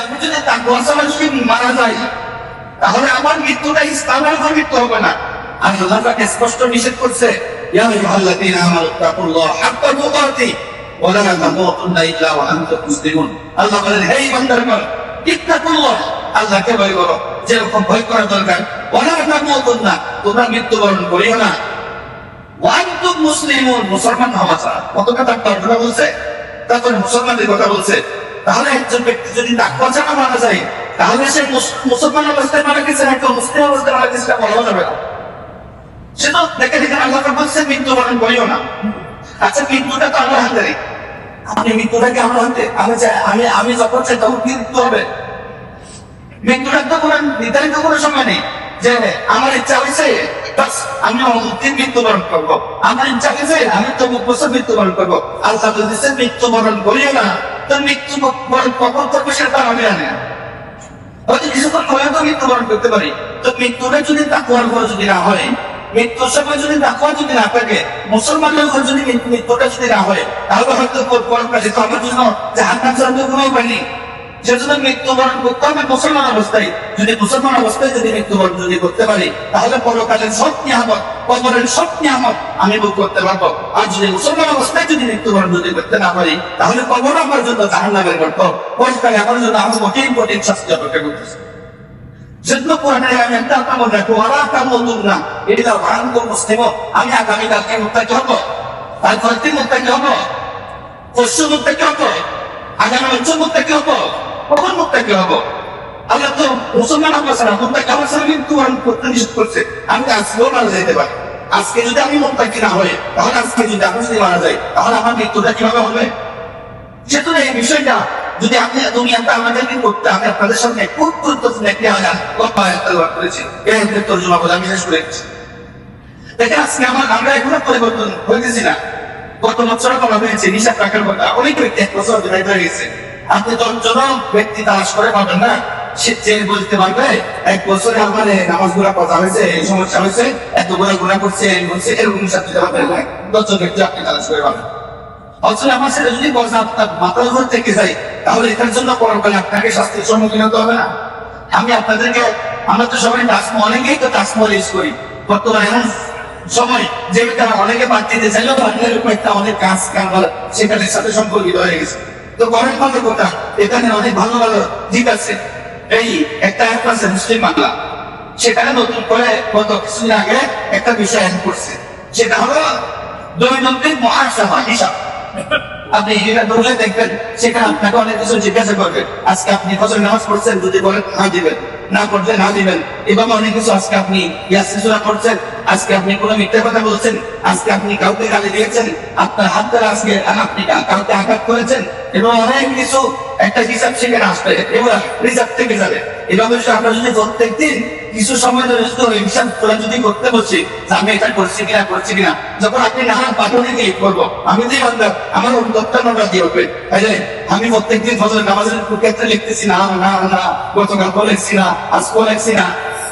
আমি যদি তাকওয়া ছাড়া যদি মারা যাই, তাহলে আমার মৃত্যুটা ইসলামের মৃত্যু হবে না। আর আল্লাহ তাকে স্পষ্ট নিষেধ করছে, ইয়া আইয়ুহাল্লাযীনা আমানু তাকুল্লাহা হাক্কা তুকাতিহি ওয়া লা তামুতুন্না ইল্লা ওয়া আনতুম মুসলিমুন। আল্লাহ বলেন, হে ঈমানদারগণ, ইত্তাকুল্লাহ, আল্লাহকে ভয় করো যেরকম ভয় করা দরকার। ওয়া লা তামুতুন্না, তোমরা মৃত্যুবরণ করিও না, ওয়া আনতুম মুসলিমুন, মুসলমান হওয়া ছাড়া। কত কথা তর্জমা বলছে, তারপরে মুসলমানদের কথা বলছে। তাহলে একজন ব্যক্তি যদি তাকওয়া ছাড়া মারা যায়, তাহলে সে মুসলমান অবস্থায় মারা গেছে নাকি মুসলিম অবস্থায় মারা গেছে বলা যাবে না। সে তো দেখে দেখে আল্লাহ বলছে মৃত্যুবরণ করিও না। আচ্ছা, মৃত্যুটা তো আমার হাতে নেই। আপনি মৃত্যুটাকে আমার হাতে, আমি যখন চাই তখন মৃত্যু হবে। মৃত্যুটা তো কোনো নির্ধারিত কোনো সময় নেই যে আমার ইচ্ছা হয়েছে আমি অমুকদিন মৃত্যুবরণ করবো, আমার ইচ্ছা হয়েছে আমি তো অমুক বছর মৃত্যুবরণ করবো। আল্লাহ বলতেছে মৃত্যুবরণ করিও না। তো মৃত্যুবরণ কখন করবো সেটা আমি জানি না। হয়তো কিছুক্ষণ পরে তো মৃত্যুবরণ করতে পারি। তো মৃত্যুটা যদি তাকওয়ার উপর যদি না হয়, মৃত্যুর সময় যদি তাকওয়া যদি না থাকে, মুসলমানের উপর যদি মৃত্যুটা যদি না হয়, তাহলে হয়তো পরকালে তো আমার জন্য জাহান্নাম ছাড়া তো কোনো উপায় নেই। সেজন্য মৃত্যুবরণ করতে হবে মুসলমান অবস্থায়। যদি মুসলমান অবস্থায় যদি মৃত্যুবরণ যদি করতে পারি, তাহলে পরকালের সব নিয়ামত, কবরের সব নিয়ামত আমি ভোগ করতে পারবো। আর যদি মুসলমান অবস্থায় যদি মৃত্যুবরণ যদি করতে না পারি, তাহলে কবর আমার জন্য জাহান্নামের গর্ত, পরকালে আমার জন্য আরো কঠিন কঠিন শাস্তি অপেক্ষা করতেছে। সেজন্য কোরআনে আমি একটা কামড় রাখবো, ওরা কামড় না, এটা ভয়ঙ্কর মুসলিম। আমি আগামীকালকে মুত্তাকি হবো, তারপর দিন মুত্তাকি হবো, পরশু মুত্তাকি হবো, আগামী বছর মুত্তাকি হবো, কখন মুত্তাকি হবো? আল্লাহ তো মুসলমান হওয়া ছাড়া মুত্তাকি হওয়া ছাড়া মৃত্যুবরণ করতে নিষেধ করছে। আমি আজকেও মারা যেতে পারি। আজকে যদি আমি মুত্তাকি না হই, তাহলে আজকে যদি আমি যদি মারা যাই, তাহলে আমার মৃত্যুটা কিভাবে হবে? সেজন্য এই বিষয়টা যদি আপনি দুনিয়াতে আমাদেরকে করতে, আমি আপনাদের সামনে খুব গুরুত্বপূর্ণ একটি আয়াত তেলাওয়াত করেছি। এই আয়াতের তরজমা বলে আমি শেষ করে দিচ্ছি। দেখেন, আজকে আমরা এখনো পরিবর্তন হইতেছি না। গত বছর বলা হয়েছে নিশা টাকার কথা, অনেক ব্যক্তি 1 বছর অতিবাহিত হয়ে গেছে। আপনি 10 জন ব্যক্তি তালাশ করে পাবেন না, সে যে বলতে পারবে 1 বছরে আমার নামাজ গুলা কথা হয়েছে, এই সমস্যা হয়েছে, এতগুলো গুণা করছে, এই বলছে, এরকম হিসাব দিতে পারবেন না। 10 জন ব্যক্তি আপনি তালাশ করে পাবেন। অথচ আমার সেটা যদি বলছে আপনার মাথার উপর থেকে যাই, তাহলে এটার জন্য পরকালে আপনাকে শাস্তির সম্মুখীন হতে হবে না। আমি আপনাদেরকে, আমরা তো সবাই অনেকেই তো টাচমল ইউজ করি। বর্তমানে এমন সময় যে অনেকে বাদ দিতে চাইলেও বাংলার উপর একটা অনেক কাজ কারবার সেখানের সাথে সম্পর্কিত হয়ে গেছে। তো করেন ভালো কথা, এখানে অনেক ভালো ভালো দিক আছে। এই একটা অ্যাপ আছে মুসলিম বাংলা, সেখানে নতুন করে গত কিছুদিন আগে একটা বিষয় অ্যাড করছে, সেটা হলো দৈনন্দিন মুহাসাবা, হিসাব। আপনি এটা ধরে দেখবেন, সেখানে আপনাকে অনেক কিছু জিজ্ঞাসা করবে। আজকে আপনি ফজর নামাজ পড়ছেন, যদি বলেন হ্যাঁ দিবেন, না পড়লে না দিবেন। এভাবে অনেক কিছু, আজকে আপনি ইয়াসিন সূরা পড়ছেন, আজকে আপনি কোনো মিথ্যা কথা বলছেন, আজকে আপনি কাউকে গালি দিয়েছেন, আপনার হাত দ্বারা আজকে আপনি কাউকে আঘাত করেছেন, এবং অনেক কিছু একটা হিসাব সেখানে আসবে, এবার রিজার্ভ থেকে যাবে। এভাবে আমরা যদি প্রত্যেক দিন কিছু সময় ধরে হিসাব তোলা যদি করতে বলছি, আমি এটা করছি কিনা, যখন আপনি না পাঠনে ক্লিক করবো, আমি যে বান্দার আমার অন্তরটা নোংরা দিয়ে উঠবে। আমি প্রত্যেকদিন ফজর নামাজের ক্ষেত্রে লিখতেছি না, গতকাল লিখছি না, আজকেও লিখছি না।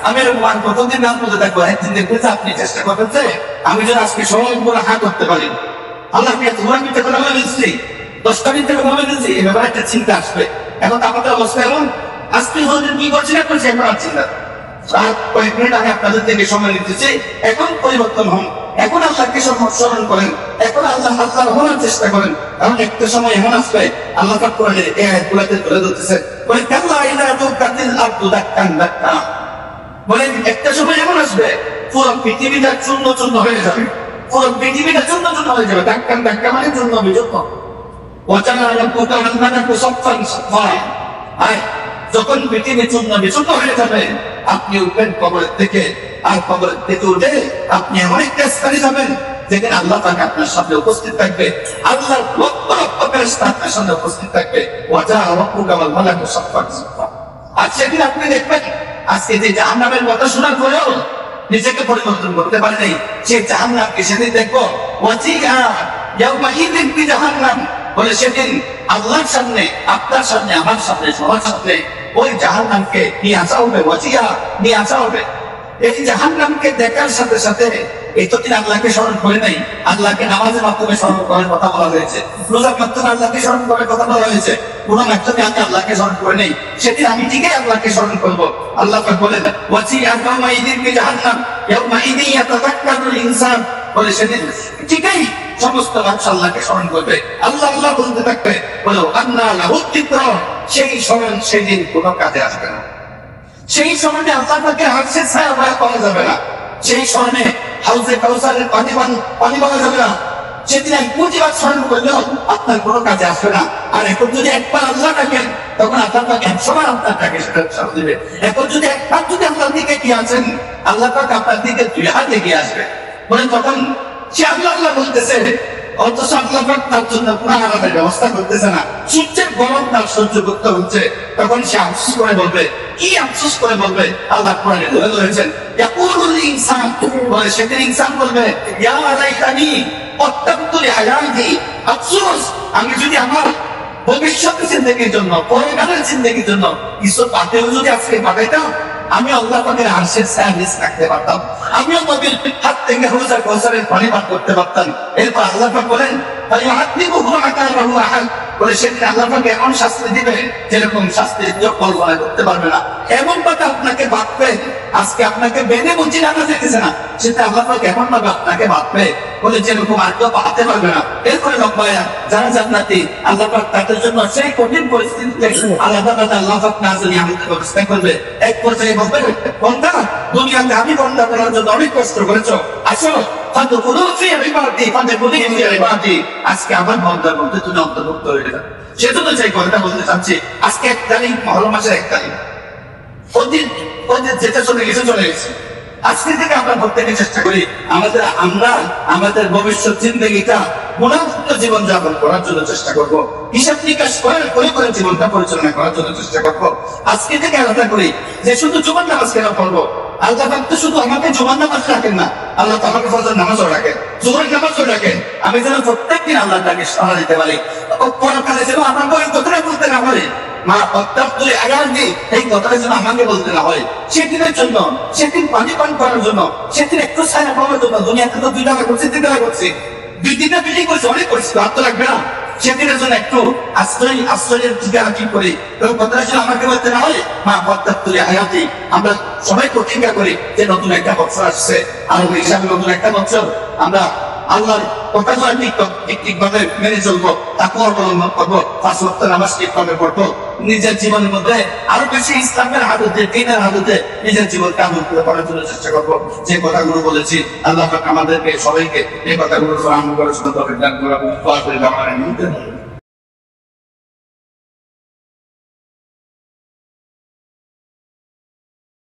আমি প্রথমদিন নাম বলতে থাকবো, একদিন দেখতেছি আপনি চেষ্টা করবেন যে আমি যদি আজকে সবগুলো হাত করতে পারি, আল্লাহ মিথ্যা কথা বলে দিচ্ছি, 10টা মিথ্যা কথা বলে দিচ্ছি, এ ব্যাপারে একটা চিন্তা আসবে। এখন আমাদের অবস্থা এমন, আজকে কি করছি না করছি এখন আর চিন্তা। কয়েক মিনিট আমি আপনাদের থেকে সময় নিতেছি, এখন পরিবর্তন হন, এখন আল্লাহকে স্মরণ করেন, এখন আল্লাহ হওয়ার চেষ্টা করেন। কারণ একটা সময় এমন আসবে, আল্লাহ পাক কোরআনে এই আয়াতগুলোতে তুলে ধরতেছে, বলে কাল্লা ইযা দুক্কাতিল আরদু দাক্কান দাক্কা, বলেন একটা সময় এমন আসবে পুরো পৃথিবীটা চূর্ণ চূর্ণ হয়ে যাবে, পুরো পৃথিবীটা চূর্ণ চূর্ণ হয়ে যাবে। দাক্কান দাক্কা মানে চূর্ণ বিচূর্ণ। ওয়াজানা রাব্বুকা ওয়ান্নানাকু সাফফান সাফফা, যখন পৃথিবী চূর্ণ বিচূর্ণ হয়ে যাবে, আপনি উঠবেন কবরের থেকে, আর কবরের থেকে উঠে আপনি এমন একটা স্থানে যাবেন যেখানে আল্লাহ তাআলা আপনার সামনে উপস্থিত থাকবে, আল্লাহর লক্ষ লক্ষ ফেরেশতা আপনার সামনে উপস্থিত থাকবে। ওয়াজা রাব্বুকা ওয়াল মালাকু সাফফান সাফফা। আর সেদিন আপনি দেখবেন, আজকে যে জাহান্নামের কথা শোনার পরেও নিজেকে পরিবর্তন করতে পারে নাই, সে জাহান্নামকে সেদিন দেখবো, ওয়াজিহা ইয়াউমাইযিন বিজাহান্নাম, বলে সেদিন আল্লাহর সামনে, আপনার সামনে, আমার সামনে, সবার সামনে ওই জাহান্নামকে নিয়ে আসা হবে, ওয়াজিহা নিয়ে আসা হবে। এই জাহান্নামকে দেখার সাথে সাথে এতদিন আল্লাহকে স্মরণ করে নাই, আল্লাহকে নামাজের মাধ্যমে স্মরণ করার কথা বলা হয়েছে, রোজার মাধ্যমে আল্লাহকে স্মরণ করার কথা বলা হয়েছে, কোন মাধ্যমে আমি আল্লাহকে স্মরণ করে নেই, সেদিন আমি ঠিকই আল্লাহকে স্মরণ করবো। আল্লাহ পাক বলেন ওয়াসিআ ইয়াওমাইযিন বিজাহান্নাম ইয়াওমাইযিন ইয়াতাযাক্কারুল ইনসান, বলে সেদিন ঠিকই সমস্ত মানুষ আল্লাহকে স্মরণ করবে, আল্লাহ আল্লাহ বলতে থাকবে, বলো আন্না লাহু যিকরা, সেই স্মরণ সেদিন কোনো কাজে আসবে না। সেই স্মরণে আল্লাহ পাকে আরশের ছায়া পাওয়া যাবে না, সেই স্মরণে হাউজে কাউসারের পানি পাওয়া যাবে না। সেদিন এক প্রতিবার স্মরণ করলেও আপনার কোনো কাজে আসবে না। আর এখন যদি একবার আল্লাহ ডাকেন, তখন আপনার পাক 100 বার আপনার ডাকে সেটা সাড়া দিবে। এখন যদি একবার যদি আপনার দিকে কি আছেন, আল্লাহ পাক আপনার দিকে 2 হাত এগিয়ে আসবে, বলে তখন সে আল্লাহ আল্লাহ বলতেছে, অথচ আল্লাহ পাক তার জন্য কোনো আরামের ব্যবস্থা করতেছে না, সূর্যের গরম তার সহ্য করতে হচ্ছে। তখন সে আফসোস করে বলবে, কি আফসোস করে বলবে? আল্লাহ কোরআনে বলেছেন ইয়াকুলুল ইনসান, বলে সেদিন ইনসান বলবে ইয়া লাইতানি অত্যাত্তু লিহায়াতি, আফসোস আমি যদি আমার ভবিষ্যৎ জিন্দেগির জন্য, পরকালের জিন্দেগির জন্য কিছু পাতেও যদি আজকে পাঠাইতাম, আমি আল্লাহ পাকের আরশের ছায়া নিচে থাকতে পারতাম, আমিও নবীর হাত থেকে হাউজে কাউসারের পানি পান করতে পারতাম। এরপর আল্লাহ পাক বলেন ফায়ুআযিবুহু আযাবাহু আহাদ, বলে সেদিন আল্লাহ পাক এমন শাস্তি দিবে যেরকম শাস্তি কেউ কল্পনা করতে পারবে না। এমন ভাবে আপনাকে বাঁধবে, আজকে আপনাকে বেঁধে বঞ্চিত রাখা যেতেছে না, সেটা আল্লাহ পাক এমন ভাবে আপনাকে বাঁধবে, বলে যেরকম আর কেউ বাঁধতে পারবে না। এরপরে লম্বায়া যারা জান্নাতি, আল্লাহ পাক তাদের জন্য সেই কঠিন পরিস্থিতিতে আলাদা আলাদা আল্লাহ পাক নাজেল নিয়ামতের ব্যবস্থা করবে। এক পর্যায়ে বলবে, বান্দা দুনিয়াতে আমি বান্দা করার জন্য অনেক কষ্ট করেছো, আসো আজকে আমার বান্দার মধ্যে তুমি অন্তর্ভুক্ত হয়ে যাবে। সেজন্য সেই কথাটা বলতে চাচ্ছি, আজকে 1 তারিখ, মহরম মাসের 1 তারিখ, ওদিন যেটা চলে গেছে। আজকে থেকে আমরা প্রত্যেকে চেষ্টা করি আমরা আমাদের ভবিষ্যৎ জিন্দেগিটা গুণামুক্ত জীবন যাপন করার জন্য চেষ্টা করব, হিসাব নিকাশ করে জীবনটা পরিচালনা করার জন্য চেষ্টা করব। আজকে থেকে আলাদা করি যে শুধু জুমার নামাজ কেন পড়বো, আল্লাহ পাক তো শুধু আমাকে জুমার নামাজ রাখেন না, আল্লাহ তো আমাকে ফজর নামাজও রাখেন, জোহরের নামাজও রাখেন। আমি যেন প্রত্যেকদিন আল্লাহ তাকে সাড়া দিতে পারি, পরকালে যেন আমাকে ওই কথাটা বলতে না পারে, মা অত্যাত্তু লিহায়াতি, এই কথাটা যেন আমাকে বলতে না হয়। সেদিনের জন্য, সেদিন পানি পান করার জন্য, সেদিন একটু ছায়া পাওয়ার জন্য, দুনিয়াতে তো 2 টাকা করছে, 3 টাকা করছে, 2-3টা বিল্ডিং করছে, অনেক করছে, আর তো লাগবে না। সেদিনের জন্য একটু আশ্রয়ের ঠিকানা ঠিক করি, এবং কথাটা যেন আমাকে বলতে না হয়, মা অত্যাত্তু লিহায়াতি। আমরা সবাই প্রতিজ্ঞা করি যে নতুন একটা বছর আসছে, আর ওই হিসাবে নতুন একটা বছর আমরা আল্লাহর কথা ঠিকভাবে মেনে চলবো, তাকে অবলম্বন করবো, 5 ওয়াক্ত নামাজ ঠিকভাবে পড়বো, নিজের জীবনের মধ্যে আরো বেশি ইসলামের হাদতে, দ্বীনের হাদতে নিজের জীবনকে আবদ্ধ করার জন্য চেষ্টা করবো। যে কথাগুলো বলেছি, আল্লাহ পাক আমাদেরকে সবাইকে এই কথাগুলো আমল করার সুযোগ দান করা।